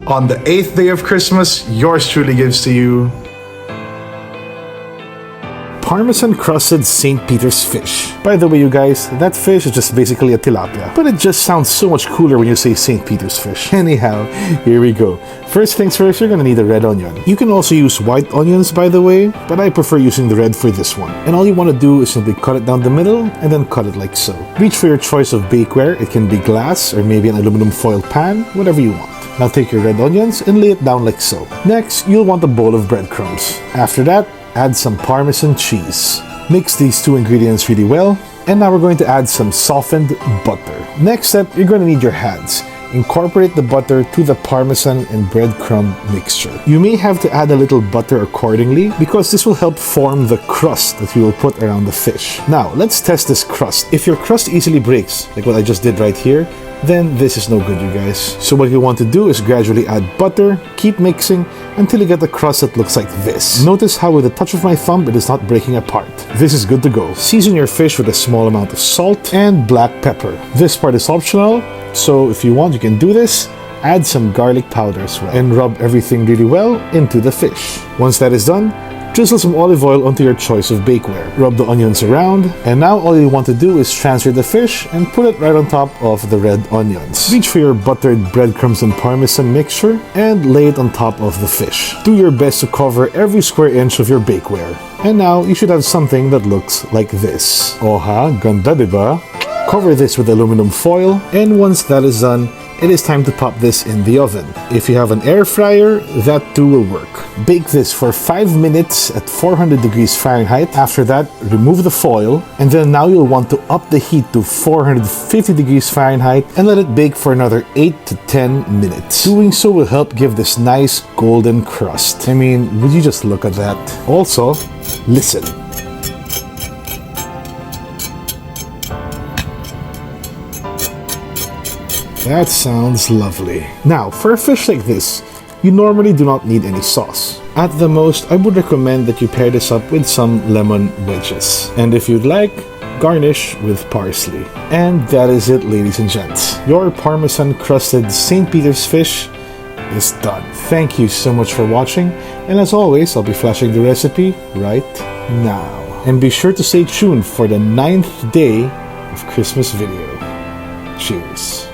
On the 8th day of Christmas, yours truly gives to you Parmesan crusted St. Peter's fish. By the way, you guys, that fish is just basically a tilapia. But it just sounds so much cooler when you say St. Peter's fish. Anyhow, here we go. First things first, you're gonna need a red onion. You can also use white onions, by the way, but I prefer using the red for this one. And all you wanna do is simply cut it down the middle and then cut it like so. Reach for your choice of bakeware. It can be glass or maybe an aluminum foil pan, whatever you want. Now take your red onions and lay it down like so. Next, you'll want a bowl of breadcrumbs. After that, add some Parmesan cheese. Mix these two ingredients really well. And now we're going to add some softened butter. Next step, you're going to need your hands. Incorporate the butter to the Parmesan and breadcrumb mixture. You may have to add a little butter accordingly because this will help form the crust that we will put around the fish. Now, let's test this crust. If your crust easily breaks, like what I just did right here, then this is no good, you guys. So what you want to do is gradually add butter, keep mixing until you get a crust that looks like this. Notice how with a touch of my thumb it is not breaking apart. This is good to go. Season your fish with a small amount of salt and black pepper. This part is optional, so if you want you can do this. Add some garlic powder as well and rub everything really well into the fish. Once that is done, drizzle some olive oil onto your choice of bakeware. Rub the onions around, and now all you want to do is transfer the fish and put it right on top of the red onions. Reach for your buttered breadcrumbs and Parmesan mixture and lay it on top of the fish. Do your best to cover every square inch of your bakeware. And now you should have something that looks like this. Oha, ganda diba? Cover this with aluminum foil, and once that is done, it is time to pop this in the oven. If you have an air fryer, that too will work. Bake this for 5 minutes at 400 degrees Fahrenheit. After that, remove the foil, and then now you'll want to up the heat to 450 degrees Fahrenheit and let it bake for another 8 to 10 minutes. Doing so will help give this nice golden crust. I mean, would you just look at that? Also, listen. That sounds lovely. Now, for a fish like this, you normally do not need any sauce. At the most, I would recommend that you pair this up with some lemon wedges. And if you'd like, garnish with parsley. And that is it, ladies and gents. Your Parmesan crusted St. Peter's fish is done. Thank you so much for watching. And as always, I'll be flashing the recipe right now. And be sure to stay tuned for the 9th day of Christmas video. Cheers.